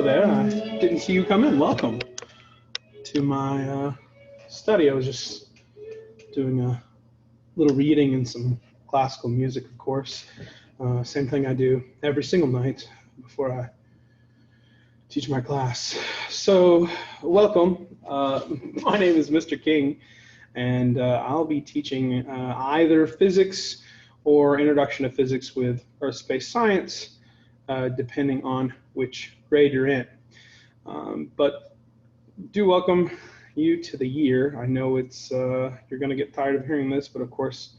there. I didn't see you come in. Welcome to my study. I was just doing a little reading and some classical music, of course. Same thing I do every single night before I teach my class. So, welcome. My name is Mr. King, and I'll be teaching either physics or introduction to physics with earth space science, depending on which grade you're in. But do welcome you to the year. I know it's you're going to get tired of hearing this, but of course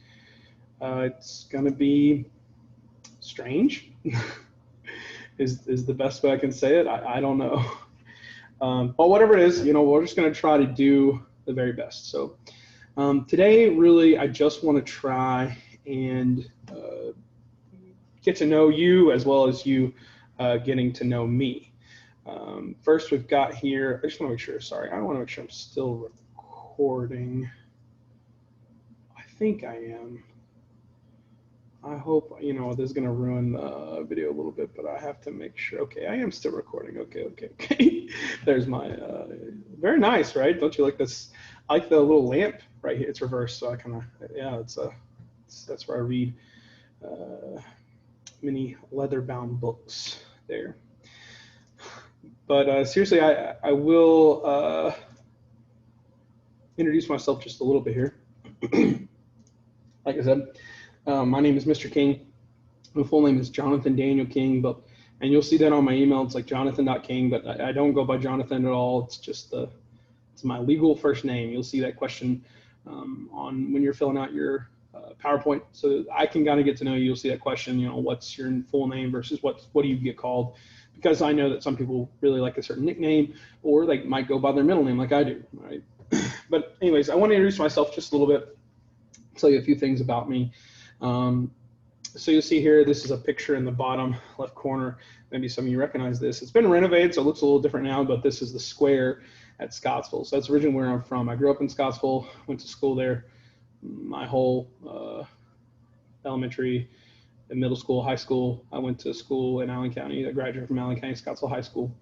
it's going to be strange. is the best way I can say it. I don't know. But whatever it is, we're just going to try to do the very best. So today, really, I just want to try and get to know you as well as you getting to know me. First, we've got here, I just want to make sure, sorry, I want to make sure I'm still recording. I think I am. I hope, this is going to ruin the video a little bit, but I have to make sure. Okay, I am still recording. Okay. There's my, very nice, right? Don't you like this? I like the little lamp right here. It's reversed, so I kind of, yeah, that's where I read many leather-bound books there. But seriously, I will introduce myself just a little bit here. Like I said, my name is Mr. King. My full name is Jonathan Daniel King, and you'll see that on my email. It's like jonathan.king, but I don't go by Jonathan at all. It's just it's my legal first name. You'll see that question on when you're filling out your PowerPoint, so I can kind of get to know you. You'll see that question, what's your full name versus what do you get called? Because I know that some people really like a certain nickname, or they might go by their middle name like I do, right? But anyways, I want to introduce myself just a little bit, tell you a few things about me. So you'll see here, this is a picture in the bottom left corner. Maybe some of you recognize this. It's been renovated, so it looks a little different now, but this is the square at Scottsville. So that's originally where I'm from. I grew up in Scottsville, went to school there my whole elementary and middle school, high school. I went to school in Allen County. I graduated from Allen County Scottsville High School.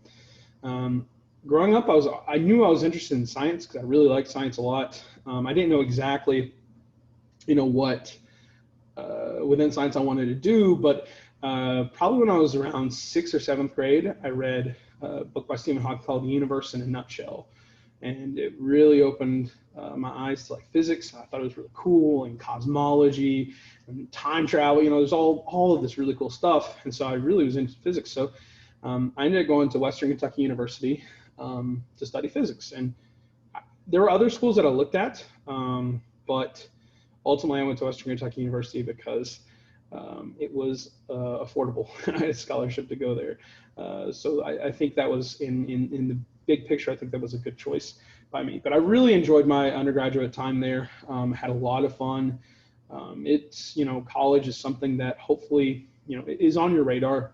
Growing up, I knew I was interested in science because I really liked science a lot. I didn't know exactly, what within science I wanted to do, but probably when I was around 6th or 7th grade, I read a book by Stephen Hawking called The Universe in a Nutshell. And it really opened my eyes to like physics. I thought it was really cool, and cosmology and time travel. There's all of this really cool stuff. And so I really was into physics. So I ended up going to Western Kentucky University to study physics. And there were other schools that I looked at, but ultimately I went to Western Kentucky University because it was affordable. I had a scholarship to go there. So I think that was in the big picture, I think that was a good choice by me. But I really enjoyed my undergraduate time there. Had a lot of fun. It's, college is something that hopefully, is on your radar.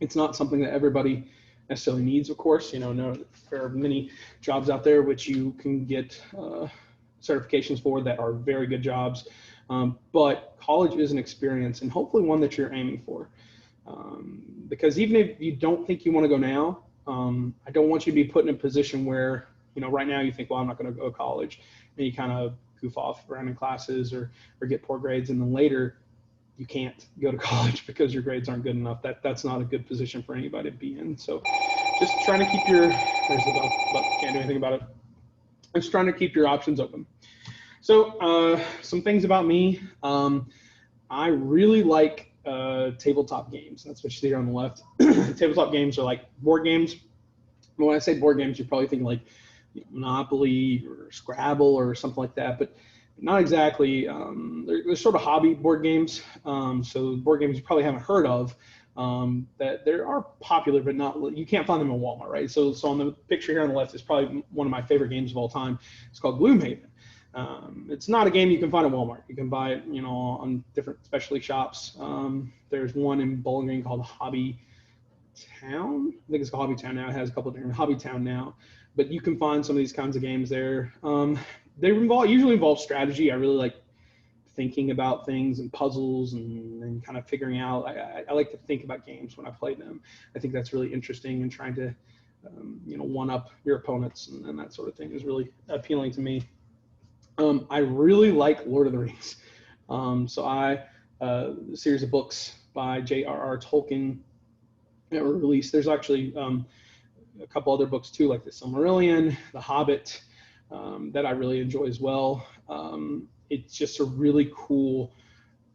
It's not something that everybody necessarily needs, of course. There are many jobs out there which you can get certifications for that are very good jobs. But college is an experience, and hopefully one that you're aiming for. Because even if you don't think you want to go now, I don't want you to be put in a position where, right now you think, well, I'm not going to go to college, and you kind of goof off around in classes or get poor grades, and then later you can't go to college because your grades aren't good enough. That's not a good position for anybody to be in. So just trying to keep there's the bell, but can't do anything about it. Just trying to keep your options open. So some things about me. I really like tabletop games. That's what you see here on the left. Tabletop games are like board games. When I say board games, you're probably thinking like Monopoly or Scrabble or something like that, but not exactly. They're sort of hobby board games. So board games you probably haven't heard of, that they are popular, but you can't find them in Walmart, right? So on the picture here on the left is probably one of my favorite games of all time. It's called Gloomhaven. It's not a game you can find at Walmart. You can buy it, on different specialty shops. There's one in Bowling Green called Hobby Town. I think it's called Hobby Town now. It has a couple of different Hobby Town now, but you can find some of these kinds of games there. They usually involve strategy. I really like thinking about things and puzzles and kind of figuring out. I like to think about games when I play them. I think that's really interesting, and trying to one up your opponents and that sort of thing is really appealing to me. I really like Lord of the Rings. A series of books by J.R.R. Tolkien that were released. There's actually a couple other books too, like The Silmarillion, The Hobbit, that I really enjoy as well. It's just a really cool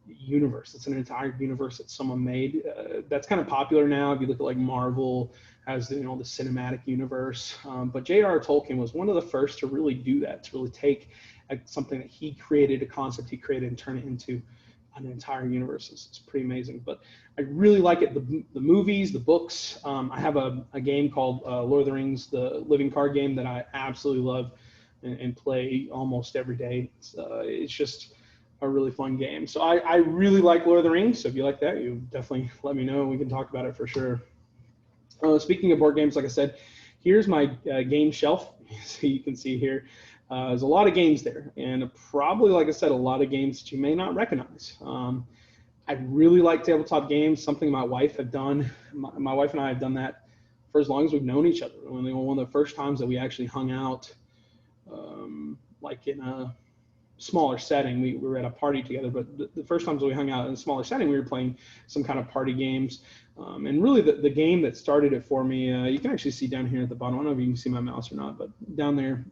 universe. It's an entire universe that someone made. That's kind of popular now. If you look at like Marvel has the cinematic universe, but J.R.R. Tolkien was one of the first to really do that, to really take something that he created, a concept he created, and turn it into an entire universe. It's pretty amazing. But I really like it. The movies, the books. I have a game called Lord of the Rings, the living card game, that I absolutely love and play almost every day. It's just a really fun game. So I really like Lord of the Rings. So if you like that, you definitely let me know. We can talk about it for sure. Speaking of board games, like I said, here's my game shelf. So you can see here, there's a lot of games there, and probably, like I said, a lot of games that you may not recognize. I really like tabletop games, something my wife have done. My wife and I have done that for as long as we've known each other. One of the first times that we actually hung out, like in a smaller setting, we were at a party together, but the first times we hung out in a smaller setting, we were playing some kind of party games. And really the game that started it for me, you can actually see down here at the bottom. I don't know if you can see my mouse or not, but down there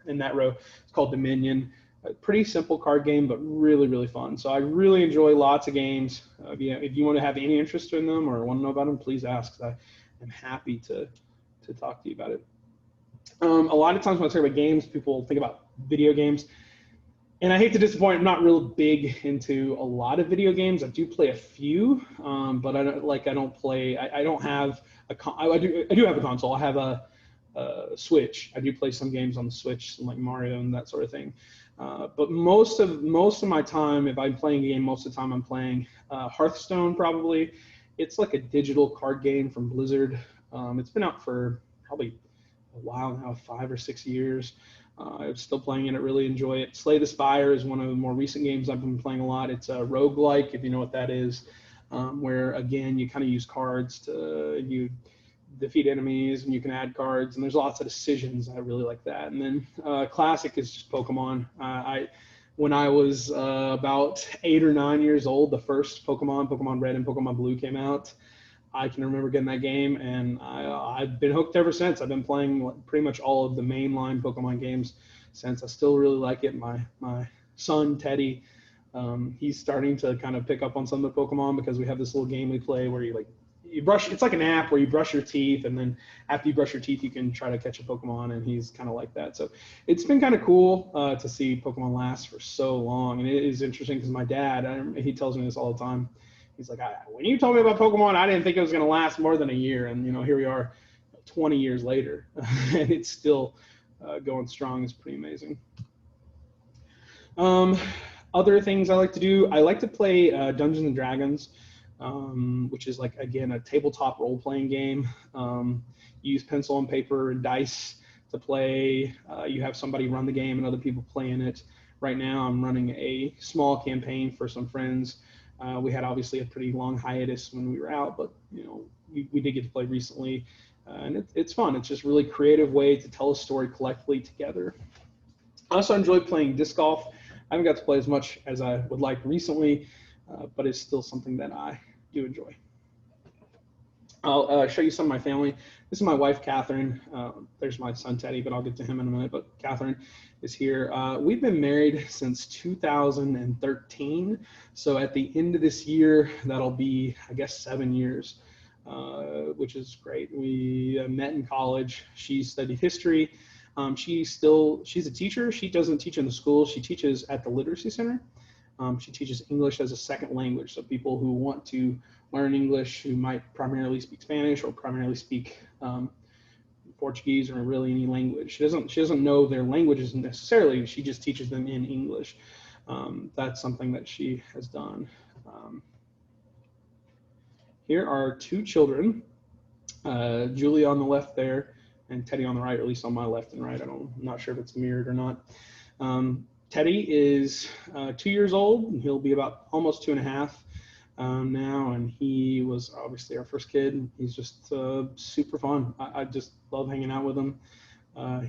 in that row, it's called Dominion. A pretty simple card game, but really, really fun. So I really enjoy lots of games. If you want to have any interest in them or want to know about them, please ask. I am happy to talk to you about it. A lot of times when I talk about games, people think about video games. And I hate to disappoint, I'm not real big into a lot of video games. I do play a few, but I don't play. I don't have I do have a console. I have a Switch. I do play some games on the Switch, like Mario and that sort of thing. But most of my time, if I'm playing a game, most of the time I'm playing Hearthstone. Probably, it's like a digital card game from Blizzard. It's been out for probably a while now, 5 or 6 years. I'm still playing it. I really enjoy it. Slay the Spire is one of the more recent games I've been playing a lot. It's a roguelike, if you know what that is, where, again, you kind of use cards to you defeat enemies, and you can add cards, and there's lots of decisions. I really like that. And then classic is just Pokemon. When I was about 8 or 9 years old, the first Pokemon Red and Pokemon Blue came out. I can remember getting that game, and I've been hooked ever since. I've been playing pretty much all of the mainline Pokemon games since. I still really like it. My son, Teddy, he's starting to kind of pick up on some of the Pokemon, because we have this little game we play where you brush. It's like an app where you brush your teeth, and then after you brush your teeth, you can try to catch a Pokemon, and he's kind of like that. So it's been kind of cool to see Pokemon last for so long, and it is interesting because my dad, he tells me this all the time. He's like, when you told me about Pokemon, I didn't think it was going to last more than a year. And, here we are 20 years later, and it's still going strong. It's pretty amazing. Other things I like to do, I like to play Dungeons and Dragons, which is, like, again, a tabletop role-playing game. You use pencil and paper and dice to play. You have somebody run the game and other people play in it. Right now, I'm running a small campaign for some friends. We had obviously a pretty long hiatus when we were out, but we did get to play recently, and it's fun. It's just a really creative way to tell a story collectively together. I also enjoy playing disc golf. I haven't got to play as much as I would like recently, but it's still something that I do enjoy. I'll show you some of my family. This is my wife, Catherine. There's my son, Teddy, but I'll get to him in a minute. But Catherine is here. We've been married since 2013. So at the end of this year, that'll be, I guess, 7 years, which is great. We met in college. She studied history. She's a teacher. She doesn't teach in the school. She teaches at the Literacy Center. She teaches English as a second language. So people who want to learn English, who might primarily speak Spanish or primarily speak Portuguese or really any language. She doesn't know their languages necessarily. She just teaches them in English. That's something that she has done. Here are 2 children, Julia on the left there, and Teddy on the right, or at least on my left and right. I'm not sure if it's mirrored or not. Teddy is 2 years old, and he'll be about almost 2.5 now, and he was obviously our first kid. He's just super fun. I just love hanging out with him.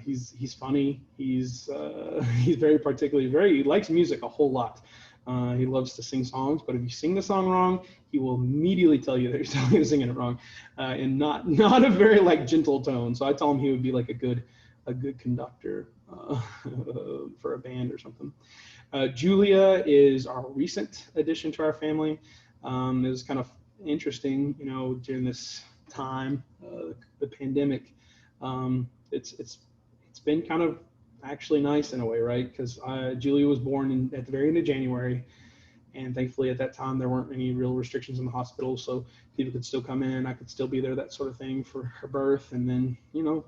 He's funny. He's very he likes music a whole lot. He loves to sing songs, but if you sing the song wrong, he will immediately tell you that you're singing it wrong, and not a very like gentle tone. So I tell him he would be like a good conductor for a band or something. Julia is our recent addition to our family. It was kind of interesting, during this time, the pandemic. It's been kind of actually nice in a way, right? Because Julia was born at the very end of January, and thankfully at that time there weren't any real restrictions in the hospital, so people could still come in. I could still be there, that sort of thing, for her birth. And then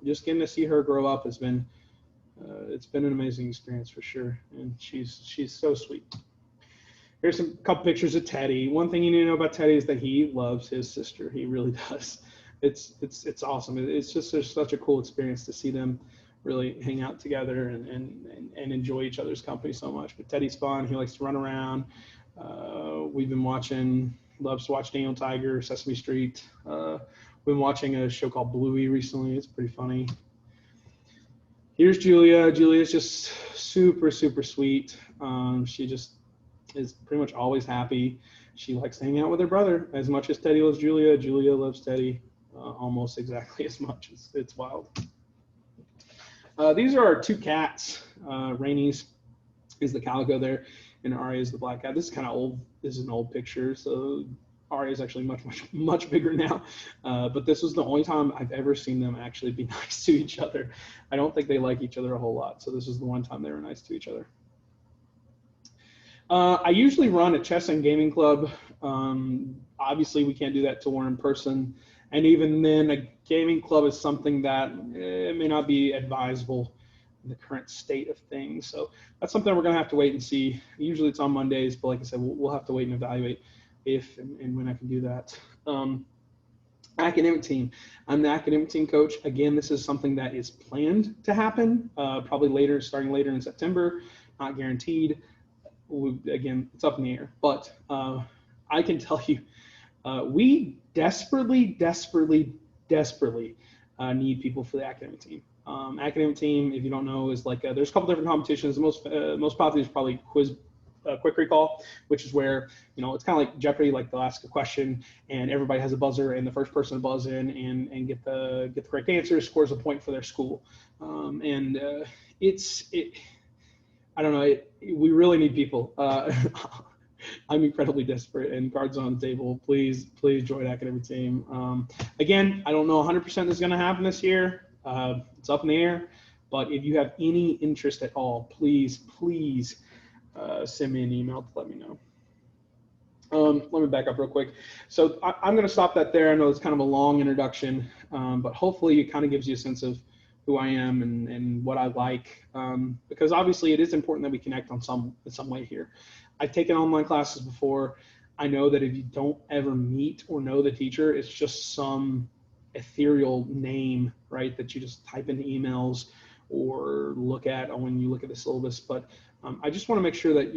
just getting to see her grow up has been it's been an amazing experience for sure, and she's so sweet. Here's a couple pictures of Teddy. One thing you need to know about Teddy is that he loves his sister. He really does. It's awesome. It's just such a cool experience to see them really hang out together and enjoy each other's company so much. But Teddy's fun. He likes to run around. We've been loves to watch Daniel Tiger, Sesame Street. We've been watching a show called Bluey recently. It's pretty funny. Here's Julia. Julia's just super, super sweet. She just is pretty much always happy. She likes to hang out with her brother as much as Teddy loves Julia. Julia loves Teddy almost exactly as much. It's wild. These are our two cats. Rainy's is the calico there, and Aria is the black cat. This is kind of old. This is an old picture, so Aria is actually much bigger now. But this was the only time I've ever seen them actually be nice to each other. I don't think they like each other a whole lot, so this is the one time they were nice to each other. I usually run a chess and gaming club. Obviously, we can't do that till we're in person. And even then, a gaming club is something that may not be advisable in the current state of things. So that's something we're going to have to wait and see. Usually it's on Mondays, but like I said, we'll have to wait and evaluate if and when I can do that. Academic team. I'm the academic team coach. Again, this is something that is planned to happen, probably starting later in September, not guaranteed. Again, it's up in the air, but I can tell you, we desperately need people for the academic team. Academic team, if you don't know, is like there's a couple different competitions. The most popular is probably quick recall, which is where it's kind of like Jeopardy. Like they'll ask a question and everybody has a buzzer, and the first person to buzz in and get the correct answer scores a point for their school. I don't know. We really need people. I'm incredibly desperate, and cards on the table. Please join academic team. Again, I don't know 100% this is going to happen this year. It's up in the air. But if you have any interest at all, please send me an email to let me know. Let me back up real quick. So I'm going to stop that there. I know it's kind of a long introduction, but hopefully it kind of gives you a sense of who I am and what I like, because obviously it is important that we connect in some way here. I've taken online classes before. I know that if you don't ever meet or know the teacher, it's just some ethereal name, right, that you just type into emails or look at when you look at the syllabus. But I just want to make sure that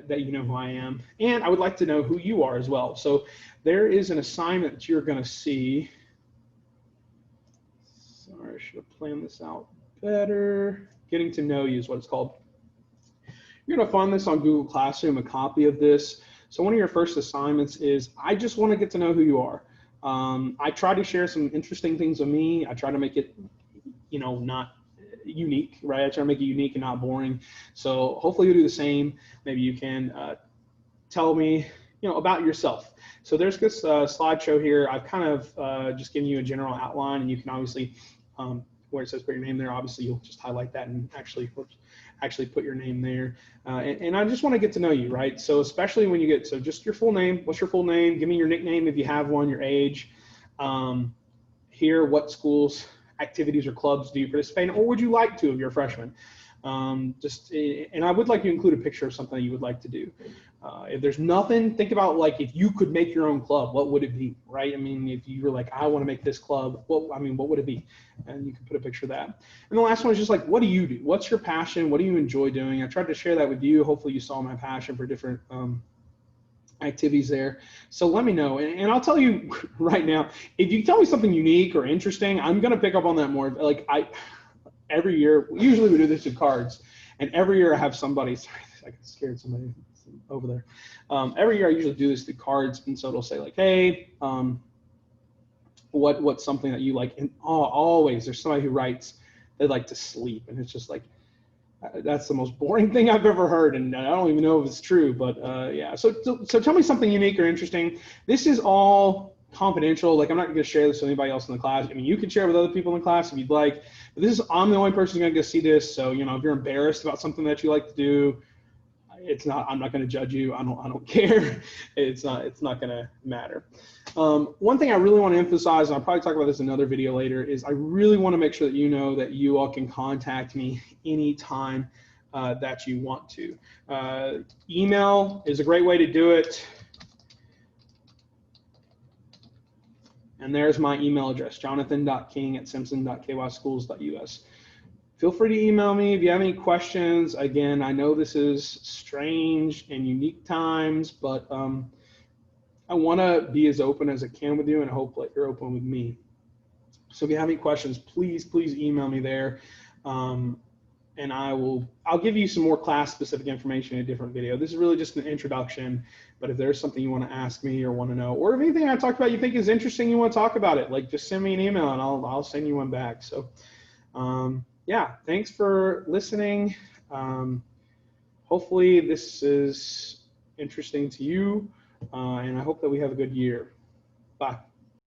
that you know who I am, and I would like to know who you are as well. So there is an assignment that you're going to see. Sorry, I should have planned this out better. Getting to know you is what it's called. You're going to find this on Google Classroom, a copy of this. So one of your first assignments is, I just want to get to know who you are. I try to share some interesting things of me. I try to make it, not unique, right? I try to make it unique and not boring. So hopefully you do the same. Maybe you can tell me, about yourself. So there's this slideshow here. I've kind of just given you a general outline, and you can obviously, where it says put your name there, obviously you'll just highlight that and actually put your name there. And I just want to get to know you, right? So especially when you so just your full name. What's your full name? Give me your nickname if you have one, your age. Here, what schools, activities, or clubs do you participate in, or would you like to if you're a freshman? And I would like to include a picture of something that you would like to do. If there's nothing, think about like if you could make your own club, what would it be, right? I mean, if you were like, I want to make this club, what would it be? And you can put a picture of that. And the last one is just like, what do you do? What's your passion? What do you enjoy doing? I tried to share that with you. Hopefully you saw my passion for different activities there. So let me know. And I'll tell you right now, if you tell me something unique or interesting, I'm going to pick up on that more. Like every year, usually we do this with cards, and every year I have somebody, sorry, I scared somebody over there. Every year I usually do this through cards, and so it'll say like, hey, what's something that you like? And always there's somebody who writes they like to sleep, and it's just like, that's the most boring thing I've ever heard, and I don't even know if it's true, but yeah. So tell me something unique or interesting. This is all confidential. Like, I'm not going to share this with anybody else in the class. I mean, you can share with other people in the class if you'd like, but I'm the only person who's going to see this. So, you know, if you're embarrassed about something that you like to do, I'm not going to judge you. I don't care. It's not going to matter. One thing I really want to emphasize, and I'll probably talk about this in another video later, is I really want to make sure that you know that you all can contact me anytime that you want to. Email is a great way to do it. And there's my email address, jonathan.king@simpson.kyschools.us. Feel free to email me if you have any questions. Again, I know this is strange and unique times, but I want to be as open as I can with you, and I hope that you're open with me. So if you have any questions, please email me there, and I'll give you some more class-specific information in a different video. This is really just an introduction, but if there's something you want to ask me or want to know, or if anything I talked about you think is interesting, you want to talk about it, like just send me an email and I'll send you one back. So. Yeah, thanks for listening. Hopefully this is interesting to you, and I hope that we have a good year. Bye.